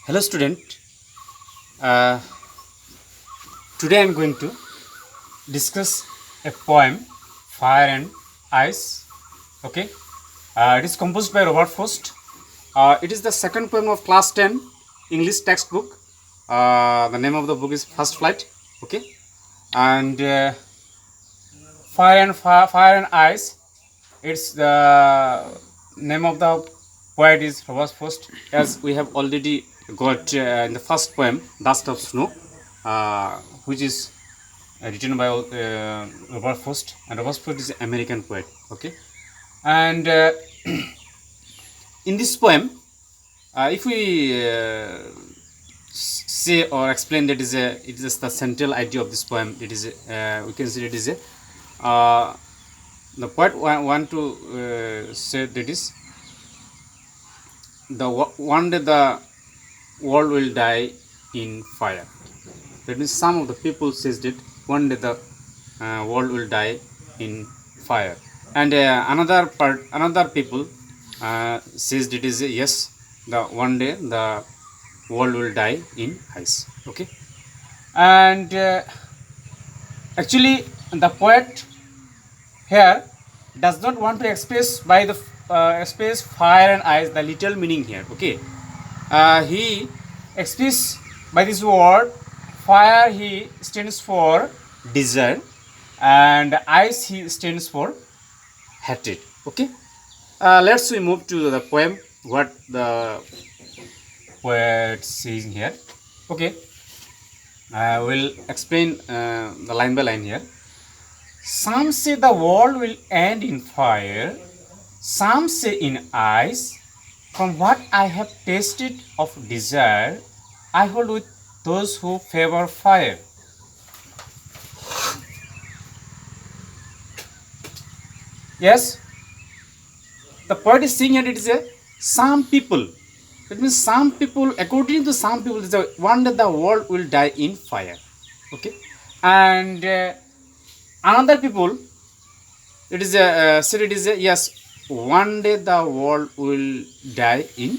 Hello student, uh, today I am going to discuss a poem Fire and Ice. Okay, it is composed by Robert Frost. It is the second poem of class 10 English textbook. The name of the book is First Flight. Okay, and Fire and Ice. It's the name of the poet is Robert Frost, as we have already got in the first poem Dust of Snow, which is written by Robert Frost, and Robert Frost is an American poet. Okay, and in this poem, if we say or explain that it is the central idea of this poem. It is we can say it is a the poet want to say that is the one day the world will die in fire. That means some of the people says that one day the world will die in fire, and another people says that is yes, the one day the world will die in ice. Okay, and actually the poet here does not want to express by the express fire and ice the literal meaning here. Okay, he express by this word fire. He stands for desire, and ice he stands for hatred. Okay, let's we move to the poem. What the poet says here. Okay, I will explain the line by line here. Some say the world will end in fire, some say in ice. From what I have tasted of desire, I hold with those who favor fire. Yes, the poet is saying here it is a some people. That means some people, according to some people, it is one day the world will die in fire. Okay, and another people, it is said it is yes, one day the world will die in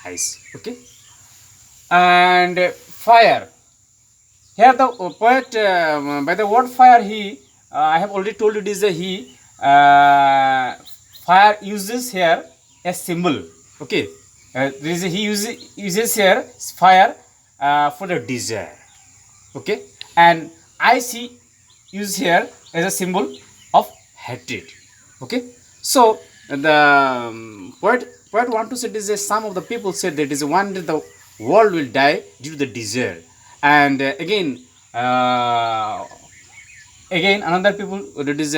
ice. Okay, and fire. Here the poet by the word fire, he I have already told you it is he fire uses here a symbol. Okay, he uses here fire for the desire. Okay, and ice he use here as a symbol of hatred. Okay, so the poet want to say this is some of the people said that is one day the world will die due to the desire, and again another people that is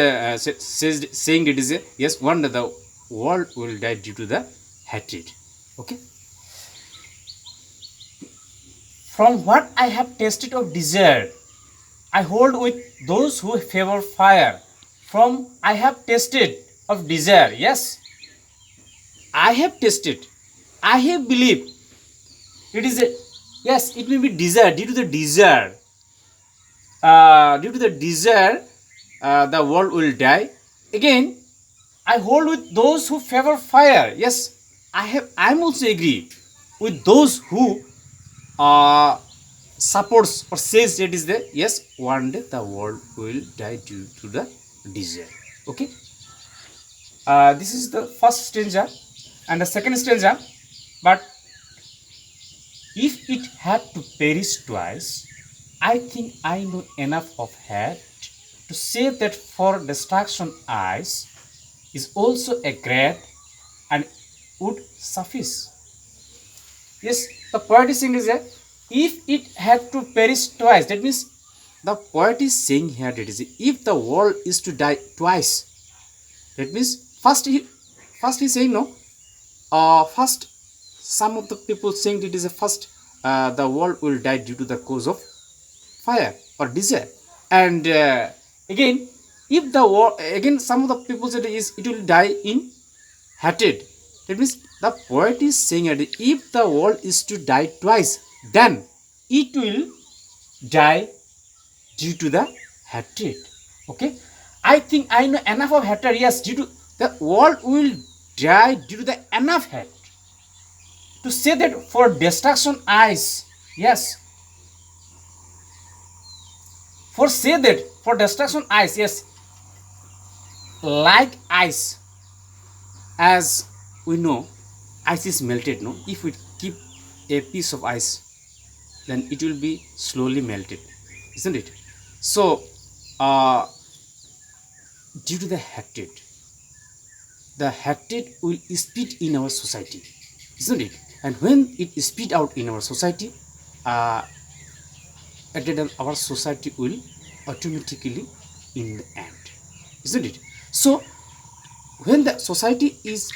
says saying it is yes, one day the world will die due to the hatred. Okay, from what I have tasted of desire, I hold with those who favor fire. From I have tasted of desire. Yes, I have tasted. I have believed. It is a yes. It may be desire due to the desire. Due to the desire, the world will die. Again, I hold with those who favor fire. Yes, I have. I am also agree with those who supports or says it is the yes, one day the world will die due to the desire. Okay, this is the first stanza and the second stanza. But if it had to perish twice, I think I know enough of hate to say that for destruction ice is also a great and would suffice. Yes, the poet is saying is that if it had to perish twice, that means the poet is saying here that is if the world is to die twice, that means first he's saying no. First, some of the people saying that is a first the world will die due to the cause of fire or desire, and again if the war again some of the people said is it will die in hatred. That means the poet is saying that if the world is to die twice, then it will die due to the hatred. Okay, I think I know enough of hatred. Yes, due to the world will die due to the enough hate. to say that for destruction ice, yes, for say that for destruction ice, yes, like ice, as we know, ice is melted, no? If we keep a piece of ice, then it will be slowly melted, isn't it? So uh, due to the hatred will speed in our society, isn't it? And when it speed out in our society, uh, at the time our society will automatically in the end, isn't it? So when the society is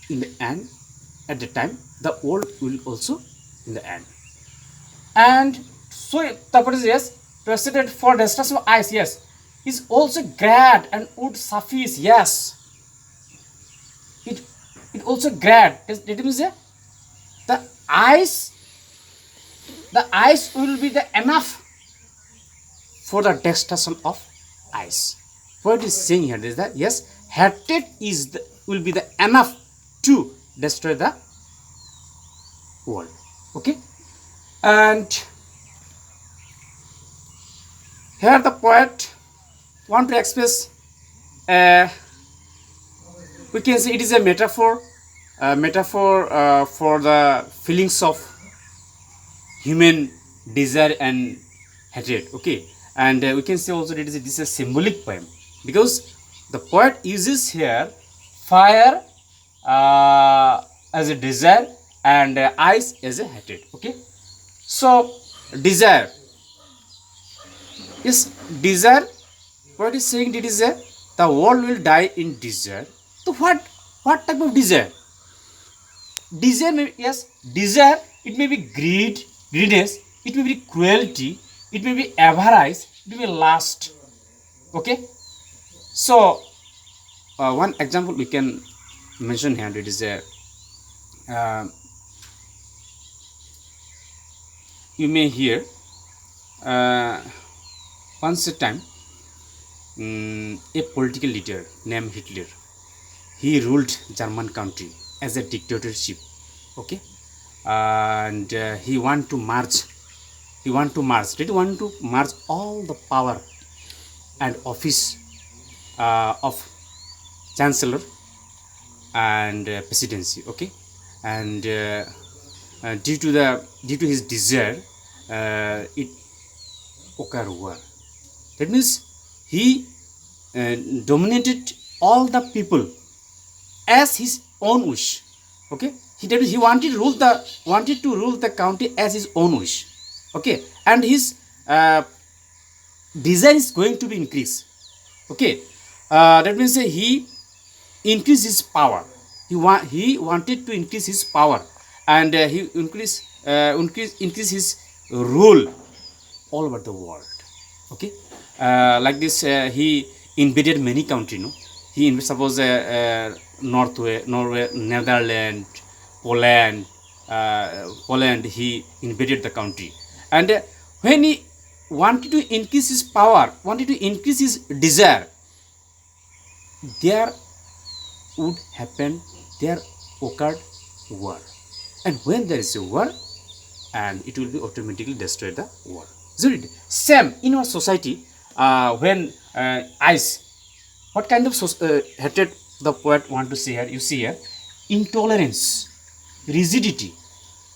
in the end, at the time the world will also in the end. And so the point is, yes, precedent for destruction of ice, yes, is also grad and would suffice, yes, it it also grad, it means the ice the ice will be the enough for the destruction of ice. What is saying here is that, yes, hatred is will be the enough to destroy the world. Okay, and here the poet want to express, uh, we can say it is a metaphor, for the feelings of human desire and hatred. Okay, and we can say also that this is a symbolic poem, because the poet uses here fire as a desire and ice as a hatred. Okay, so desire, yes, desire, what is saying, it is a the world will die in desire. So what type of desire? Desire may, yes, desire, it may be greediness, it may be cruelty, it may be avarice, it may be lust. Okay, so one example we can mention here, it is a uh, you may hear once a time, a political leader named Hitler, he ruled German country as a dictatorship. Okay, and he want to merge all the power and office of chancellor and presidency. Okay, and due to his desire, it occurred war. That means he dominated all the people as his own wish. Okay, he wanted to rule the country as his own wish. Okay, and his desire is going to be increased. Okay, that means he increased his power. He wanted to increase his power, and he increase his rule all over the world. Okay, like this, he invaded many countries. No, he suppose Norway, Netherlands, Poland, he invaded the country, and when he wanted to increase his power, wanted to increase his desire, there occurred war, and when there is a war, and it will be automatically destroy the world. So same in our society, when ice, what kind of hatred the poet want to say here? You see here, intolerance, rigidity,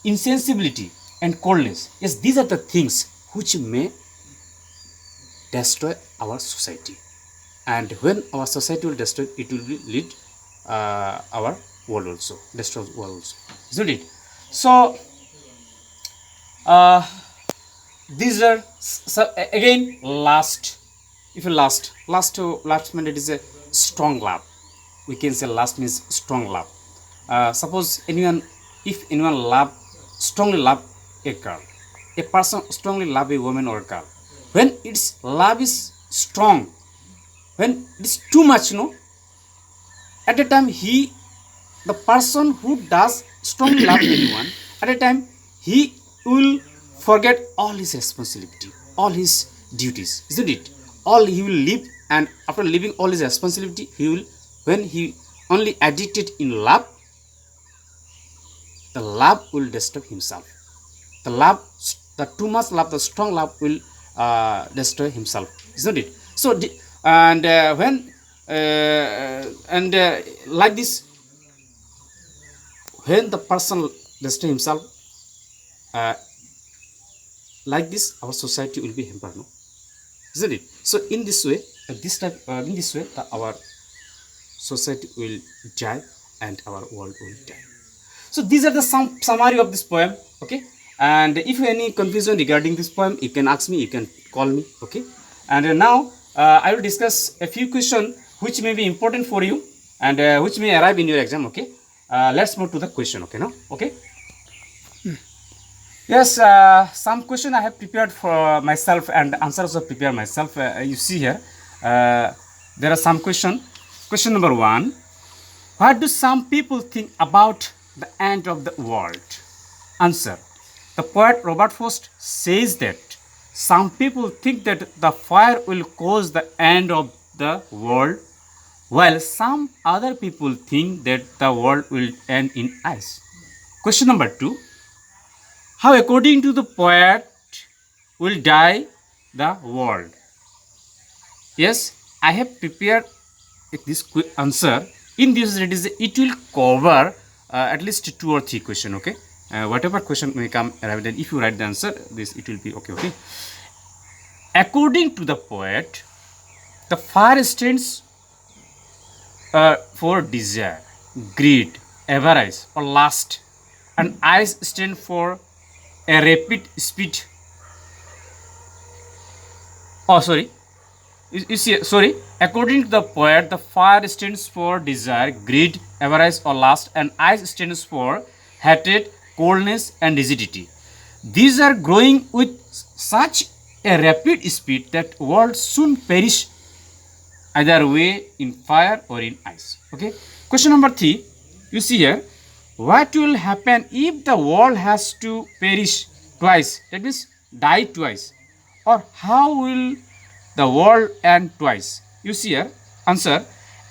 insensibility, and coldness. Yes, these are the things which may destroy our society. And when our society will destroy, it will lead our world also, destroy the world also, isn't it? So these are again last. If you last means it is a strong love. We can say last means strong love. Suppose if anyone strongly love a girl, a person strongly love a woman or a girl, when its love is strong, when it is too much, at the time the person who does strongly love anyone, at the time he will forget all his responsibility, all his duties, isn't it? All he will live, and after leaving all his responsibility, he will, when he only addicted in love, the love will destroy himself. The love, the too much love, the strong love will destroy himself, isn't it? So and when and like this, when the person destroy himself, uh, like this, our society will be hampered, no? Isn't it? So in this way, in this way, our society will die and our world will die. So these are the summary of this poem. Okay, and if you have any confusion regarding this poem, you can ask me, you can call me. Okay, and now I will discuss a few questions which may be important for you and which may arrive in your exam. Okay, let's move to the question. Okay, now, okay. Yes, some question I have prepared for myself and answers also prepare myself. You see here, there are some question. Question number 1: what do some people think about the end of the world? Answer: the poet Robert Frost says that some people think that the fire will cause the end of the world, while some other people think that the world will end in ice. Question number 2: how, according to the poet, will die the world? Yes, I have prepared this quick answer. In this, it will cover at least 2 or 3 question. Okay, whatever question may come, then if you write the answer, this it will be okay. Okay. According to the poet, the fire stands for desire, greed, avarice, or lust, and ice stand for a rapid speed. Oh, sorry. You see, sorry. According to the poet, the fire stands for desire, greed, avarice, or lust, and ice stands for hatred, coldness, and rigidity. These are growing with such a rapid speed that world soon perish either way in fire or in ice. Okay. Question number 3. You see here, what will happen if the world has to perish twice? That means die twice. Or how will the world end twice? You see here, answer: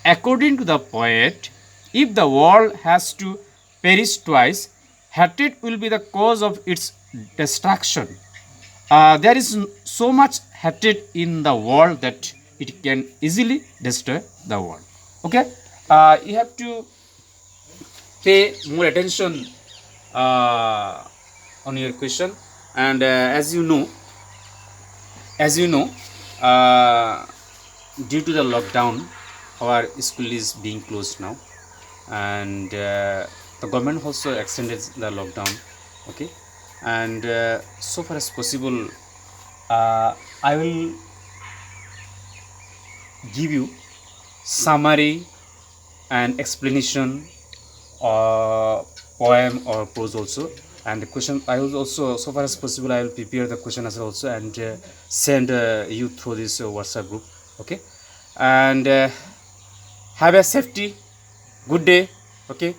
according to the poet, if the world has to perish twice, hatred will be the cause of its destruction. There is so much hatred in the world that it can easily destroy the world. Okay, you have to pay more attention on your question, and as you know, uh, due to the lockdown, our school is being closed now, and the government also extended the lockdown. Okay, and so far as possible, I will give you summary and explanation or poem or prose also, and the question I will also, so far as possible, I will prepare the question answer also and send you through this WhatsApp group. Okay, and have a safety good day. Okay.